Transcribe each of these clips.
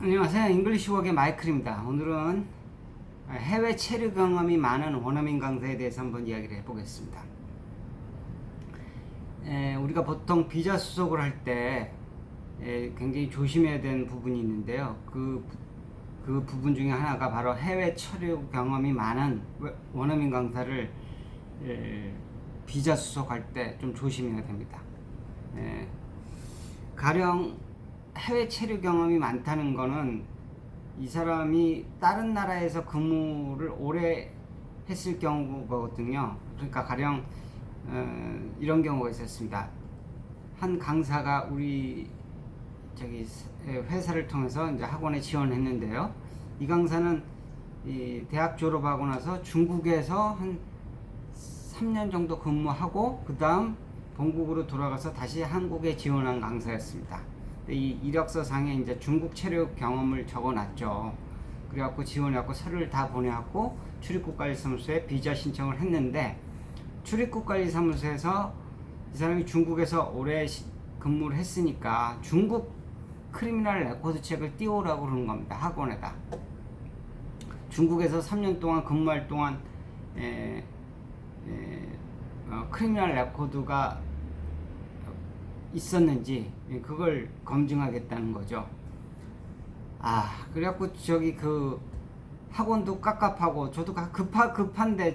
안녕하세요. 잉글리시웍의 마이클입니다. 오늘은 해외 체류 경험이 많은 원어민 강사에 대해서 한번 이야기를 해보겠습니다. 우리가 보통 비자 수속을 할 때 굉장히 조심해야 되는 부분이 있는데요. 그 부분 중에 하나가 바로 해외 체류 경험이 많은 원어민 강사를 비자 수속할 때 좀 조심해야 됩니다. 가령 해외 체류 경험이 많다는 거는 이 사람이 다른 나라에서 근무를 오래 했을 경우거든요. 그러니까 가령 이런 경우가 있었습니다. 한 강사가 우리 회사를 통해서 이제 학원에 지원했는데요. 이 강사는 이 대학 졸업하고 나서 중국에서 한 3년 정도 근무하고 그 다음 본국으로 돌아가서 다시 한국에 지원한 강사였습니다. 이 이력서 상에 이제 중국 체류 경험을 적어놨죠. 그래갖고 지원해갖고 서류를 다 보내갖고 출입국관리사무소에 비자 신청을 했는데, 출입국관리사무소에서 이 사람이 중국에서 오래 근무를 했으니까 중국 크리미널 레코드 책을 띄우라고 그러는 겁니다. 학원에다. 중국에서 3년 동안 근무할 동안 크리미널 레코드가 있었는지 그걸 검증하겠다는 거죠. 그래갖고 그 학원도 깝깝하고 저도 급한데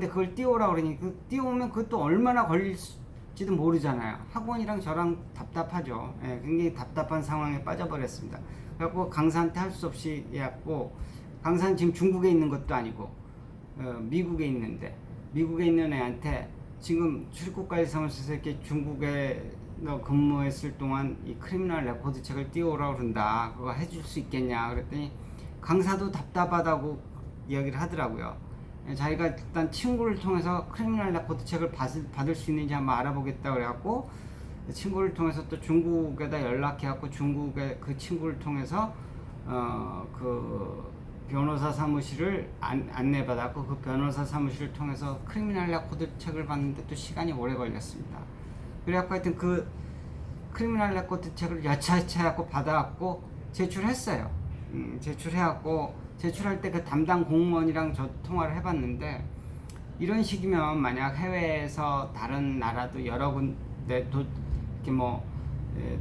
그걸 띄우라 그러니 띄우면 그것도 얼마나 걸릴지도 모르잖아요. 학원이랑 저랑 답답하죠. 굉장히 답답한 상황에 빠져버렸습니다. 그래갖고 강사한테 할 수 없이 해갖고, 강사는 지금 중국에 있는 것도 아니고 미국에 있는데, 미국에 있는 애한테 지금 출입국관리사무소에서 이렇게 중국에 너 근무했을 동안 이 크리미널 레코드 책을 띄워오라고 그런다. 그거 해줄 수 있겠냐 그랬더니 강사도 답답하다고 이야기를 하더라고요. 자기가 일단 친구를 통해서 크리미널 레코드 책을 받을 수 있는지 한번 알아보겠다 그래갖고 친구를 통해서 또 중국에다 연락해갖고 중국의 그 친구를 통해서 그 변호사 사무실을 안내받았고, 그 변호사 사무실을 통해서 크리미널 레코드 책을 봤는데 또 시간이 오래 걸렸습니다. 그래갖고 하여튼 그 크리미널 레코드 책을 여차여차하고 받아갖고 제출했어요. 제출해갖고 제출할 때 그 담당 공무원이랑 저 통화를 해봤는데, 이런 식이면 만약 해외에서 다른 나라도 여러 군데 이렇게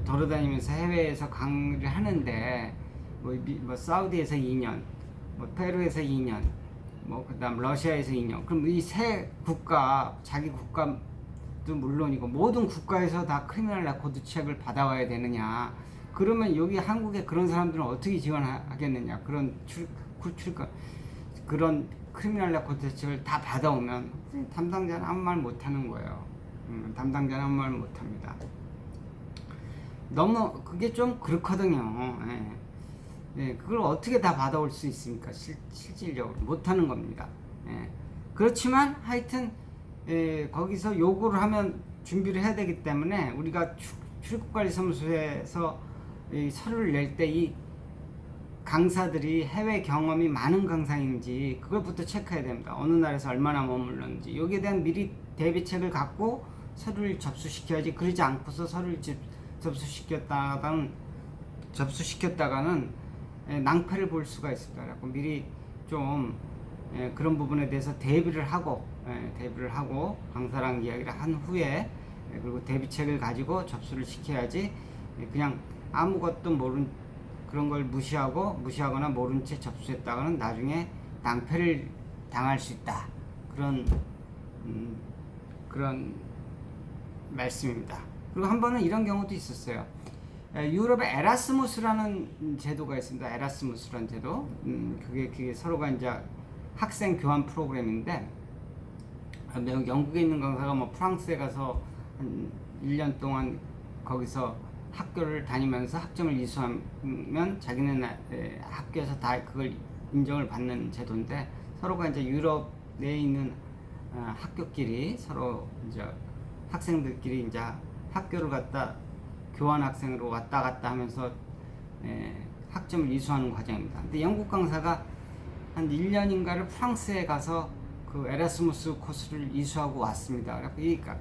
돌아다니면서 해외에서 강의를 하는데 뭐 사우디에서 2년, 뭐 페루에서 2년, 그 다음 러시아에서 2년. 그럼 이 세 국가, 자기 국가도 물론이고 모든 국가에서 다 크리미널 레코드 책을 받아와야 되느냐. 그러면 여기 한국에 그런 사람들은 어떻게 지원하겠느냐. 그런 크리미널 레코드 책을 다 받아오면 담당자는 아무 말 못하는 거예요. 담당자는 아무 말 못합니다. 너무 그게 좀 그렇거든요. 그걸 어떻게 다 받아올 수 있습니까? 실질적으로 못하는 겁니다. 그렇지만 하여튼 거기서 요구를 하면 준비를 해야 되기 때문에 우리가 출입국관리사무소에서 서류를 낼 때 이 강사들이 해외 경험이 많은 강사인지 그걸부터 체크해야 됩니다. 어느 나라에서 얼마나 머물렀는지 여기에 대한 미리 대비책을 갖고 서류를 접수시켜야지, 그러지 않고서 서류를 접수시켰다가는 낭패를 볼 수가 있습니다. 그래서 미리 좀 그런 부분에 대해서 대비를 하고 강사랑 이야기를 한 후에 그리고 대비책을 가지고 접수를 시켜야지, 그냥 아무것도 모른 그런 걸 무시하거나 모른 채 접수했다가는 나중에 낭패를 당할 수 있다. 그런 말씀입니다. 그리고 한 번은 이런 경우도 있었어요. 유럽에 에라스무스라는 제도가 있습니다. 에라스무스라는 제도. 그게 서로가 이제 학생 교환 프로그램인데, 영국에 있는 강사가 프랑스에 가서 한 1년 동안 거기서 학교를 다니면서 학점을 이수하면 자기네 학교에서 다 그걸 인정을 받는 제도인데, 서로가 이제 유럽 내에 있는 학교끼리 서로 이제 학생들끼리 이제 학교를 갖다 교환 학생으로 왔다 갔다 하면서 학점을 이수하는 과정입니다. 근데 영국 강사가 한 1년인가를 프랑스에 가서 그 에라스무스 코스를 이수하고 왔습니다. 그러니까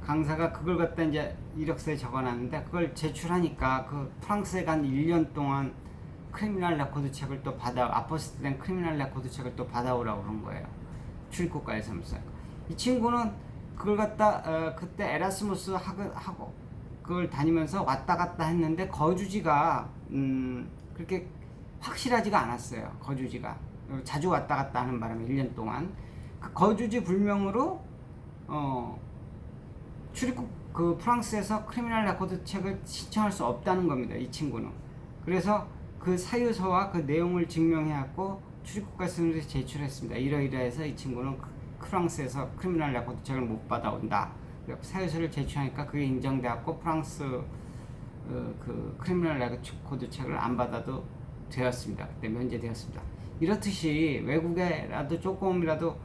강사가 그걸 갖다 이제 이력서에 적어놨는데 그걸 제출하니까 그 프랑스에 간 1년 동안 크리미널 레코드 책을 또 아포스트된 크리미널 레코드 책을 또 받아오라고 그런 거예요. 출입국가에 사무소. 이 친구는 그걸 갖다 그때 에라스무스 하고 그걸 다니면서 왔다 갔다 했는데 거주지가 그렇게 확실하지가 않았어요. 거주지가 자주 왔다 갔다 하는 바람에 1년 동안 그 거주지 불명으로 출입국 그 프랑스에서 크리미널 레코드 책을 신청할 수 없다는 겁니다. 이 친구는. 그래서 그 사유서와 그 내용을 증명해갖고 출입국가에서 제출했습니다. 이러이러해서 이 친구는 프랑스에서 크리미널 레코드 책을 못 받아온다. 사유서를 제출하니까 그게 인정돼갖고 프랑스 그 크리미널 레코드 책을 안 받아도 되었습니다. 그때 면제되었습니다. 이렇듯이 외국에라도 조금이라도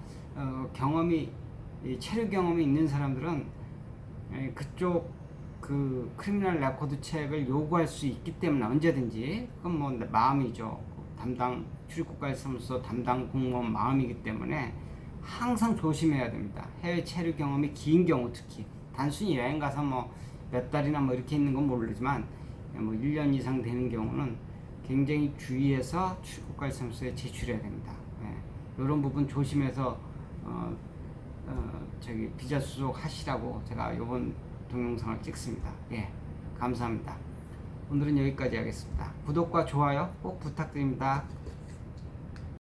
체류 경험이 있는 사람들은 그쪽 그 크리미널 레코드 책을 요구할 수 있기 때문에 언제든지 그건 뭐 마음이죠. 담당 출입국가 사무소 담당 공무원 마음이기 때문에 항상 조심해야 됩니다. 해외 체류 경험이 긴 경우 특히 단순히 여행 가서 뭐 몇 달이나 뭐 이렇게 있는 건 모르지만 뭐 1년 이상 되는 경우는 굉장히 주의해서 출입국가 사무소에 제출해야 됩니다. 이런 부분 조심해서 비자 수속하시라고 제가 이번 동영상을 찍습니다. 감사합니다. 오늘은 여기까지 하겠습니다. 구독과 좋아요 꼭 부탁드립니다.